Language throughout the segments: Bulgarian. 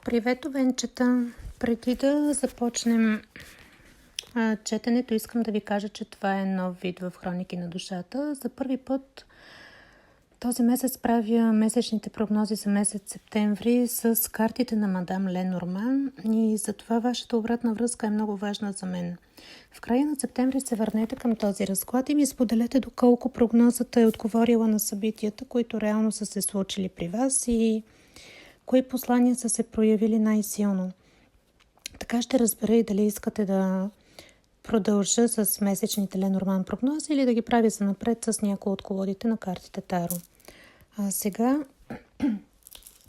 Привет, Овенчета! Преди да започнем четенето, искам да ви кажа, че това е нов вид в Хроники на душата. За първи път този месец правя месечните прогнози за месец септември с картите на мадам Ленорман и затова вашата обратна връзка е много важна за мен. В края на септември се върнете към този разклад и ми споделете доколко прогнозата е отговорила на събитията, които реално са се случили при вас и кои послания са се проявили най-силно. Така ще разбера и дали искате да продължа с месечните Ленорман прогнози или да ги правя за напред с някои от колодите на картите Таро. А сега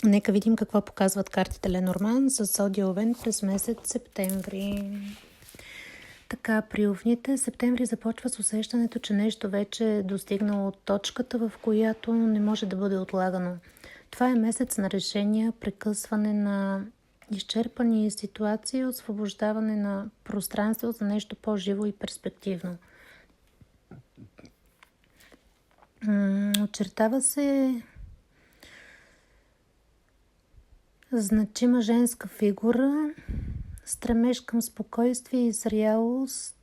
нека видим какво показват картите Ленорман за Зодия Овен през месец септември. Така, при овните септември започва с усещането, че нещо вече е достигнало от точката, в която не може да бъде отлагано. Това е месец на решения, прекъсване на изчерпани ситуации, освобождаване на пространство за нещо по-живо и перспективно. Очертава се значима женска фигура, стремеж към спокойствие и зрялост.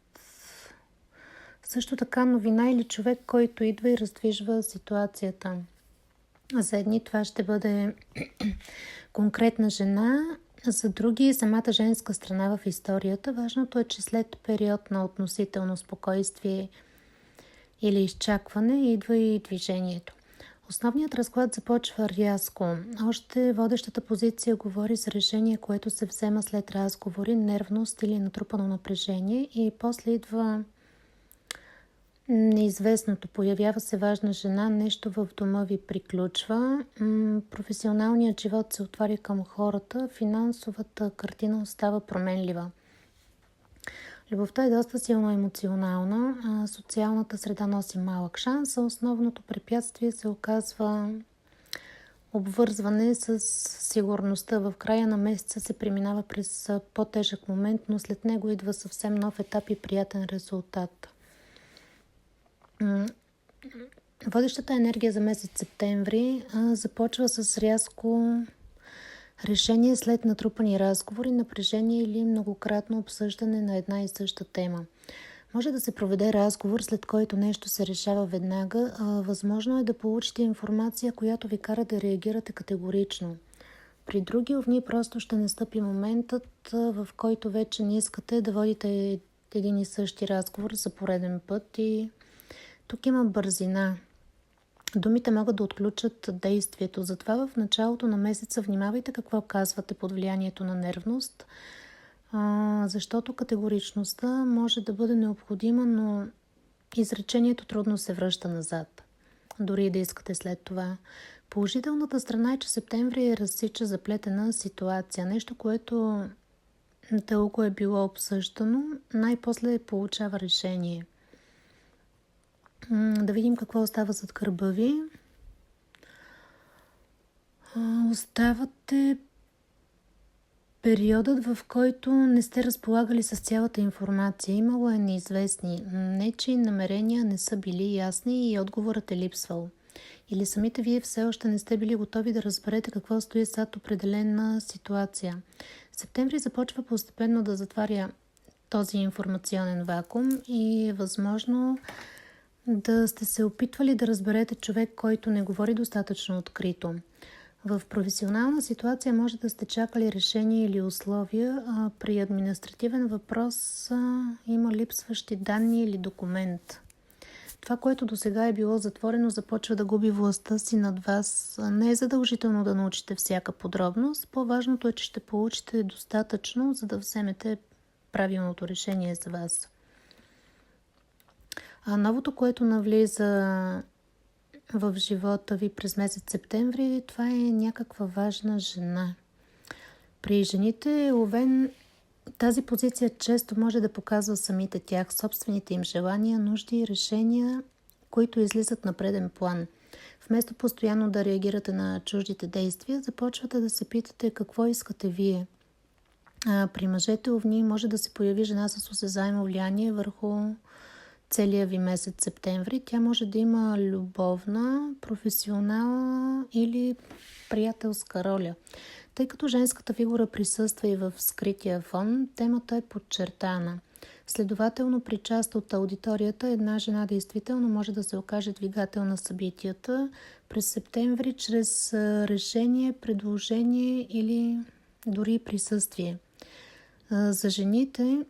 Също така новина или човек, който идва и раздвижва ситуацията. За едни това ще бъде конкретна жена, за други самата женска страна в историята. Важното е, че след период на относително спокойствие или изчакване идва и движението. Основният разклад започва рязко. Още водещата позиция говори за решение, което се взема след разговори, нервност или натрупано напрежение и после идва неизвестното. Появява се важна жена, нещо в дома ви приключва, професионалният живот се отваря към хората, финансовата картина остава променлива. Любовта е доста силно емоционална, социалната среда носи малък шанс, а основното препятствие се оказва обвързване с сигурността. В края на месеца се преминава през по-тежък момент, но след него идва съвсем нов етап и приятен резултат. Водещата енергия за месец септември започва с рязко решение след натрупани разговори, напрежение или многократно обсъждане на една и съща тема. Може да се проведе разговор, след който нещо се решава веднага. Възможно е да получите информация, която ви кара да реагирате категорично. При други овни просто ще настъпи моментът, в който вече не искате да водите един и същи разговор за пореден път и тук има бързина. Думите могат да отключат действието. Затова в началото на месеца внимавайте какво казвате под влиянието на нервност, защото категоричността може да бъде необходима, но изречението трудно се връща назад, дори да искате след това. Положителната страна е, че септември разсича заплетена ситуация. Нещо, което дълго е било обсъждано, най-после получава решение. Да видим какво остава зад гърба ви. Оставате периодът, в който не сте разполагали с цялата информация. Имало е неизвестни. Нечии намерения не са били ясни и отговорът е липсвал. Или самите вие все още не сте били готови да разберете какво стои зад определена ситуация. Септември започва постепенно да затваря този информационен вакуум и е възможно да сте се опитвали да разберете човек, който не говори достатъчно открито. В професионална ситуация може да сте чакали решение или условия, а при административен въпрос има липсващи данни или документ. Това, което досега е било затворено, започва да губи властта си над вас. Не е задължително да научите всяка подробност. По-важното е, че ще получите достатъчно, за да вземете правилното решение за вас. Новото, което навлиза в живота ви през месец септември, това е някаква важна жена. При жените Овен тази позиция често може да показва самите тях, собствените им желания, нужди и решения, които излизат на преден план. Вместо постоянно да реагирате на чуждите действия, започвате да се питате какво искате вие. При мъжете овни може да се появи жена с осезаемо влияние върху целия ви месец септември. Тя може да има любовна, професионална или приятелска роля. Тъй като женската фигура присъства и в скрития фон, темата е подчертана. Следователно, при част от аудиторията една жена действително може да се окаже двигател на събитията през септември чрез решение, предложение или дори присъствие. За жените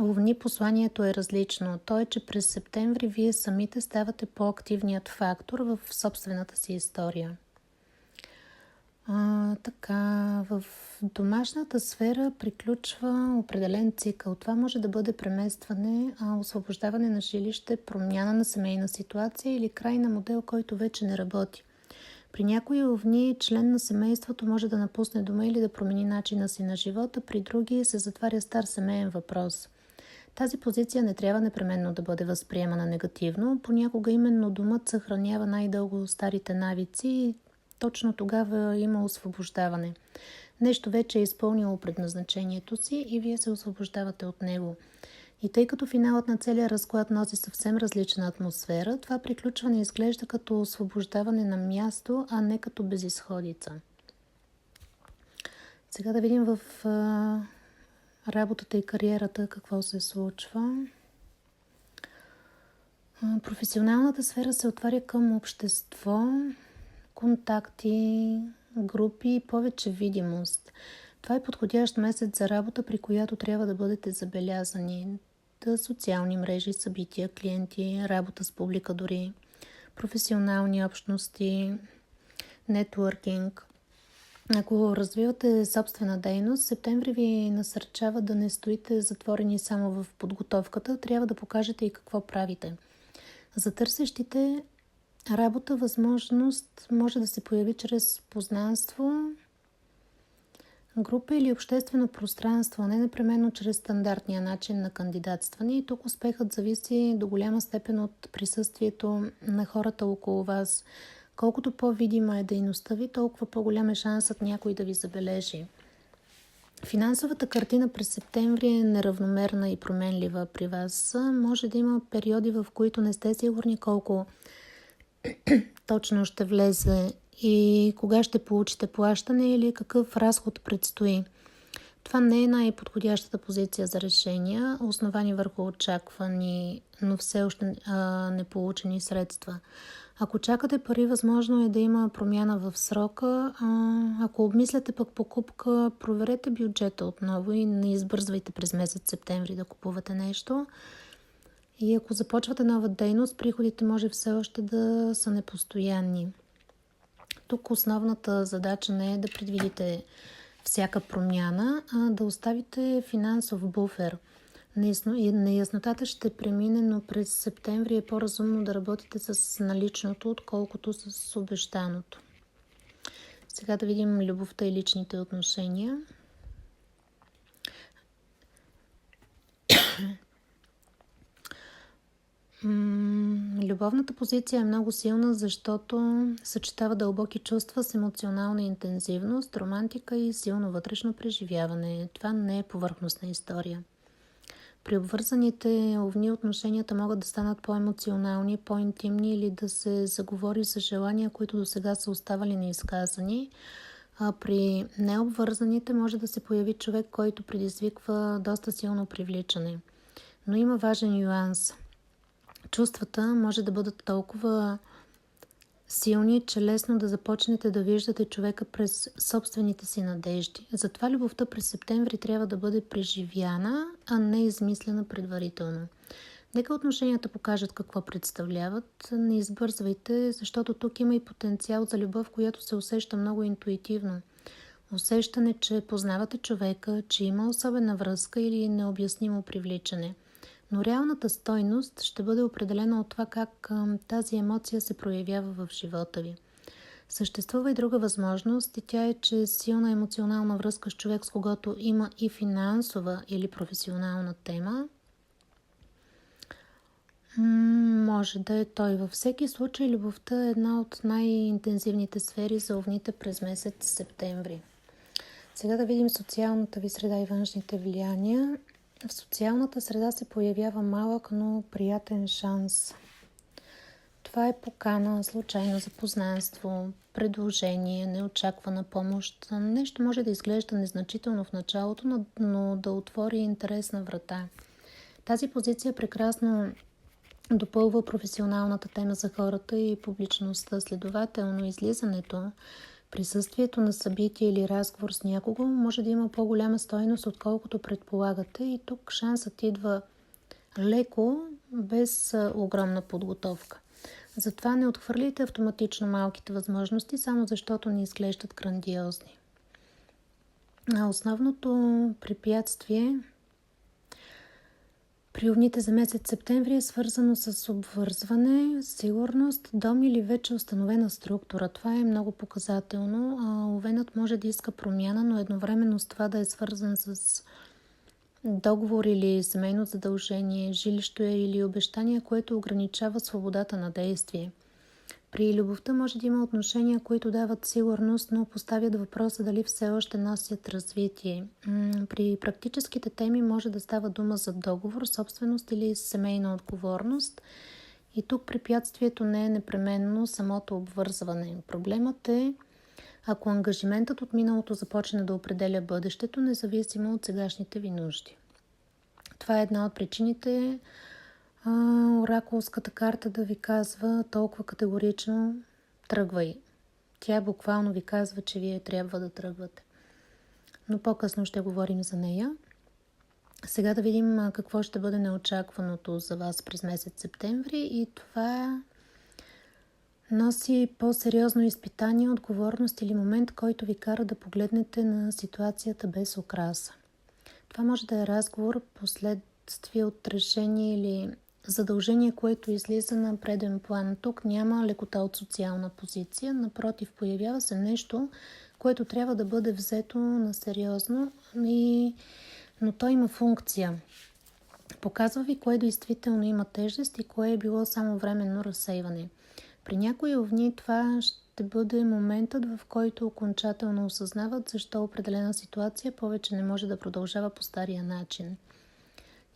Овни посланието е различно. То е, че през септември вие самите ставате по-активният фактор в собствената си история. В домашната сфера приключва определен цикъл. Това може да бъде преместване, освобождаване на жилище, промяна на семейна ситуация или край на модел, който вече не работи. При някои овни член на семейството може да напусне дома или да промени начина си на живота, при други се затваря стар семейен въпрос. Тази позиция не трябва непременно да бъде възприемана негативно. Понякога именно домът съхранява най-дълго старите навици и точно тогава има освобождаване. Нещо вече е изпълнило предназначението си и вие се освобождавате от него. И тъй като финалът на целия разклад носи съвсем различна атмосфера, това приключване изглежда като освобождаване на място, а не като безизходица. Сега да видим в работата и кариерата какво се случва. Професионалната сфера се отваря към общество, контакти, групи и повече видимост. Това е подходящ месец за работа, при която трябва да бъдете забелязани. Социални мрежи, събития, клиенти, работа с публика дори, професионални общности, нетворкинг. Ако развивате собствена дейност, септември ви насърчава да не стоите затворени само в подготовката, трябва да покажете и какво правите. За търсещите работа възможност може да се появи чрез познанство, група или обществено пространство, не непременно чрез стандартния начин на кандидатстване. И тук успехът зависи до голяма степен от присъствието на хората около вас. Колкото по-видима е дейността ви, толкова по-голям е шансът някой да ви забележи. Финансовата картина през септември е неравномерна и променлива при вас. Може да има периоди, в които не сте сигурни колко точно ще влезе и кога ще получите плащане или какъв разход предстои. Това не е най-подходящата позиция за решения, основани върху очаквани, но все още неполучени средства. Ако чакате пари, възможно е да има промяна в срока. Ако обмисляте пък покупка, проверете бюджета отново и не избързвайте през месец септември да купувате нещо. И ако започвате нова дейност, приходите може все още да са непостоянни. Тук основната задача не е да предвидите всяка промяна, а да оставите финансов буфер. Неяснотата ще премине, но през септември е по-разумно да работите с наличното, отколкото с обещаното. Сега да видим любовта и личните отношения. Любовната позиция е много силна, защото съчетава дълбоки чувства с емоционална интензивност, романтика и силно вътрешно преживяване. Това не е повърхностна история. При обвързаните овни отношенията могат да станат по-емоционални, по-интимни или да се заговори за желания, които досега са оставали неизказани. А при необвързаните може да се появи човек, който предизвиква доста силно привличане. Но има важен нюанс. Чувствата може да бъдат толкова силни, че лесно да започнете да виждате човека през собствените си надежди. Затова любовта през септември трябва да бъде преживяна, а не измислена предварително. Нека отношенията покажат какво представляват. Не избързвайте, защото тук има и потенциал за любов, която се усеща много интуитивно. Усещане, че познавате човека, че има особена връзка или необяснимо привличане. Но реалната стойност ще бъде определена от това как тази емоция се проявява в живота ви. Съществува и друга възможност и тя е, че силна емоционална връзка с човек, с когото има и финансова или професионална тема, може да е той. Във всеки случай любовта е една от най-интензивните сфери за овните през месец септември. Сега да видим социалната ви среда и външните влияния. В социалната среда се появява малък, но приятен шанс. Това е покана, случайно запознанство, предложение, неочаквана помощ. Нещо може да изглежда незначително в началото, но да отвори интересна врата. Тази позиция прекрасно допълва професионалната тема за хората и публичността. Следователно, излизането, присъствието на събитие или разговор с някого може да има по-голяма стойност, отколкото предполагате. И тук шансът идва леко, без огромна подготовка. Затова не отхвърляйте автоматично малките възможности, само защото не изглеждат грандиозни. Основното препятствие при овните за месец септември е свързано с обвързване, сигурност, дом или вече установена структура. Това е много показателно. Овенът може да иска промяна, но едновременно с това да е свързан с договор или семейно задължение, жилище или обещание, което ограничава свободата на действие. При любовта може да има отношения, които дават сигурност, но поставят въпроса дали все още носят развитие. При практическите теми може да става дума за договор, собственост или семейна отговорност. И тук препятствието не е непременно самото обвързване. Проблемът е, ако ангажиментът от миналото започне да определя бъдещето, независимо от сегашните ви нужди. Това е една от причините оракулската карта да ви казва толкова категорично: тръгвай. Тя буквално ви казва, че вие трябва да тръгвате. Но по-късно ще говорим за нея. Сега да видим какво ще бъде неочакваното за вас през месец септември, и това носи по-сериозно изпитание, отговорност или момент, който ви кара да погледнете на ситуацията без окраса. Това може да е разговор, последствие от решение или задължение, което излиза на преден план. Тук няма лекота от социална позиция, напротив, появява се нещо, което трябва да бъде взето на сериозно, но то има функция. Показва ви кое действително има тежест и кое е било само временно разсейване. При някои овни това ще бъде моментът, в който окончателно осъзнават защо определена ситуация повече не може да продължава по стария начин.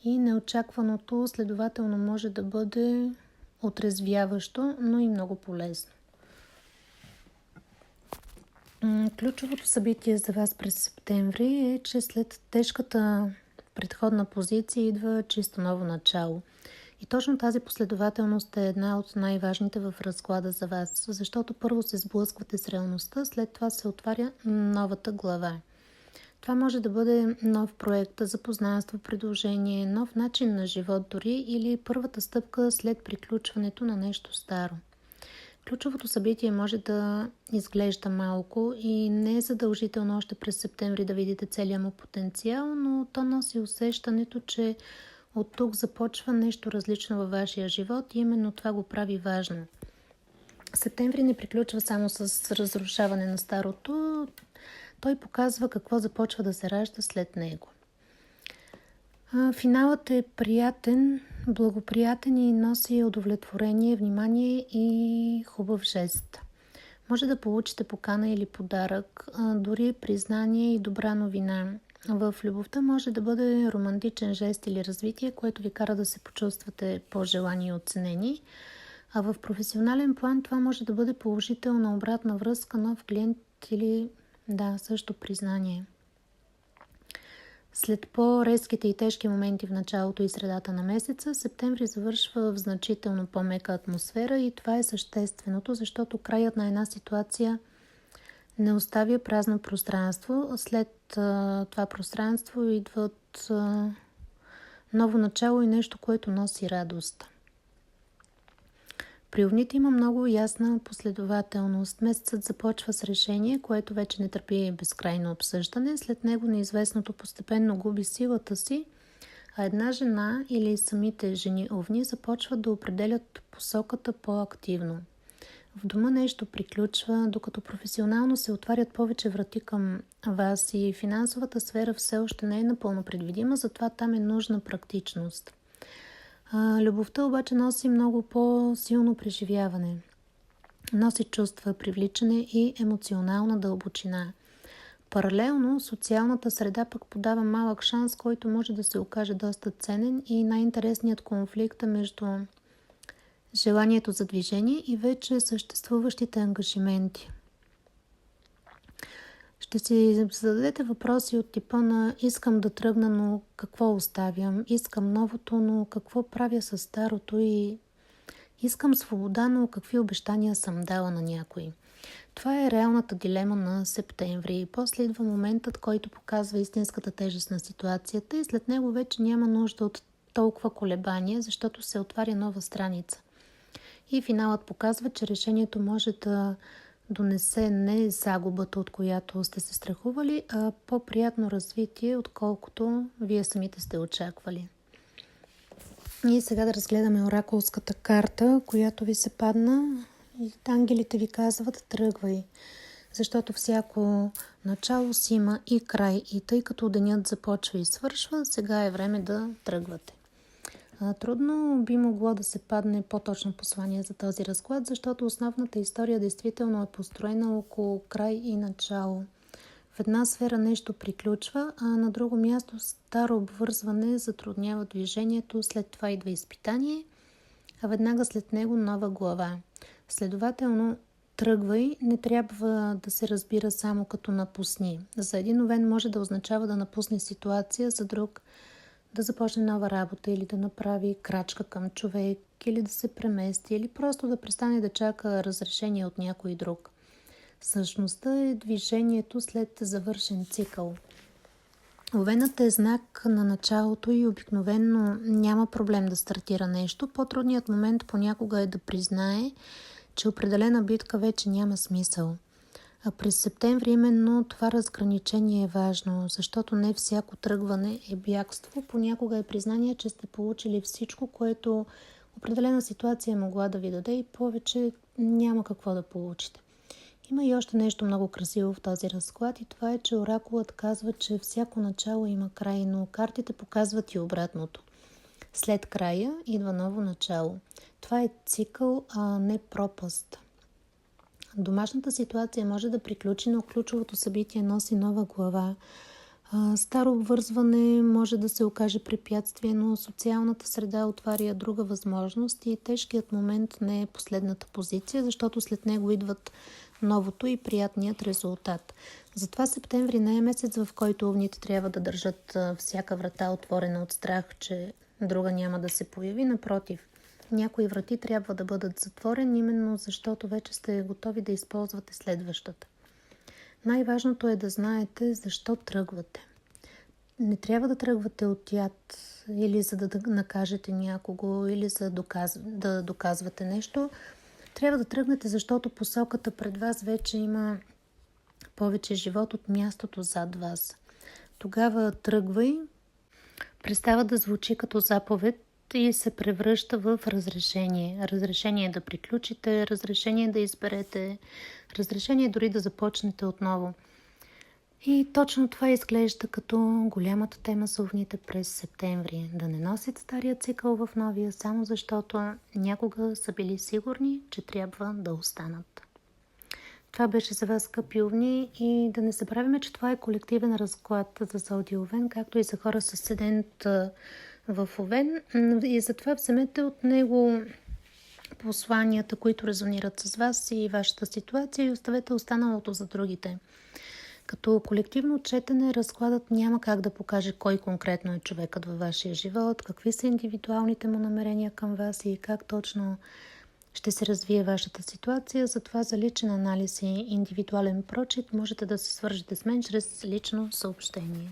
И неочакваното следователно може да бъде отрезвяващо, но и много полезно. Ключовото събитие за вас през септември е, че след тежката предходна позиция идва чисто ново начало. И точно тази последователност е една от най-важните в разклада за вас, защото първо се сблъсквате с реалността, след това се отваря новата глава. Това може да бъде нов проект, запознанство, предложение, нов начин на живот дори, или първата стъпка след приключването на нещо старо. Ключовото събитие може да изглежда малко и не е задължително още през септември да видите целия му потенциал, но то носи усещането, че от тук започва нещо различно във вашия живот и именно това го прави важно. Септември не приключва само с разрушаване на старото, той показва какво започва да се ражда след него. Финалът е приятен, благоприятен и носи удовлетворение, внимание и хубав жест. Може да получите покана или подарък, дори признание и добра новина. В любовта може да бъде романтичен жест или развитие, което ви кара да се почувствате по-желани и оценени. А в професионален план това може да бъде положителна обратна връзка, нов клиент или също признание. След по-резките и тежки моменти в началото и средата на месеца, септември завършва в значително по-мека атмосфера и това е същественото, защото краят на една ситуация не оставя празно пространство. След това пространство идват ново начало и нещо, което носи радост. При овните има много ясна последователност. Месецът започва с решение, което вече не търпи безкрайно обсъждане. След него неизвестното постепенно губи силата си, а една жена или самите жени овни започват да определят посоката по-активно. В дома нещо приключва, докато професионално се отварят повече врати към вас и финансовата сфера все още не е напълно предвидима, затова там е нужна практичност. Любовта обаче носи много по-силно преживяване. Носи чувства, привличане и емоционална дълбочина. Паралелно, социалната среда пък подава малък шанс, който може да се окаже доста ценен и най-интересният конфликт е между желанието за движение и вече съществуващите ангажименти. Ще си зададете въпроси от типа на искам да тръгна, но какво оставям? Искам новото, но какво правя с старото? И искам свобода, но какви обещания съм дала на някой? Това е реалната дилема на септември. После идва моментът, който показва истинската тежест на ситуацията и след него вече няма нужда от толкова колебания, защото се отваря нова страница. И финалът показва, че решението може да донесе не загубата, от която сте се страхували, а по-приятно развитие, отколкото вие самите сте очаквали. И сега да разгледаме оракулската карта, която ви се падна. И ангелите ви казват: тръгвай, защото всяко начало си има и край. И тъй като денят започва и свършва, сега е време да тръгвате. Трудно би могло да се падне по-точно послание за този разклад, защото основната история действително е построена около край и начало. В една сфера нещо приключва, а на друго място старо обвързване затруднява движението, след това идва изпитание, а веднага след него нова глава. Следователно, тръгвай не трябва да се разбира само като напусни. За един овен може да означава да напусне ситуация, за друг да започне нова работа или да направи крачка към човек, или да се премести, или просто да престане да чака разрешение от някой друг. Същността е движението след завършен цикъл. Овенът е знак на началото и обикновено няма проблем да стартира нещо. По-трудният момент понякога е да признае, че определена битка вече няма смисъл. А през септември именно това разграничение е важно, защото не всяко тръгване е бягство. Понякога е признание, че сте получили всичко, което определена ситуация е могла да ви даде и повече няма какво да получите. Има и още нещо много красиво в този разклад и това е, че оракулът казва, че всяко начало има край, но картите показват и обратното. След края идва ново начало. Това е цикъл, а не пропаст. Домашната ситуация може да приключи, но ключовото събитие носи нова глава. Старо обвързване може да се окаже препятствие, но социалната среда отваря друга възможност и тежкият момент не е последната позиция, защото след него идват новото и приятният резултат. Затова септември не е месец, в който овните трябва да държат всяка врата отворена от страх, че друга няма да се появи. Напротив, някои врати трябва да бъдат затворени, именно защото вече сте готови да използвате следващата. Най-важното е да знаете защо тръгвате. Не трябва да тръгвате от яд или за да накажете някого, или за да доказвате нещо. Трябва да тръгнете, защото посоката пред вас вече има повече живот от мястото зад вас. Тогава тръгвай, престава да звучи като заповед и се превръща в разрешение. Разрешение да приключите, разрешение да изберете, разрешение дори да започнете отново. И точно това изглежда като голямата тема с овните през септември. Да не носят стария цикъл в новия, само защото някога са били сигурни, че трябва да останат. Това беше за вас, скъпи овни, и да не забравяме, че това е колективен разклад за зодия Овен, както и за хора с асцендент в Овен. И затова вземете от него посланията, които резонират с вас и вашата ситуация, и оставете останалото за другите. Като колективно четене, разкладът няма как да покаже кой конкретно е човекът във вашия живот, какви са индивидуалните му намерения към вас и как точно ще се развие вашата ситуация. Затова за личен анализ и индивидуален прочит можете да се свържете с мен чрез лично съобщение.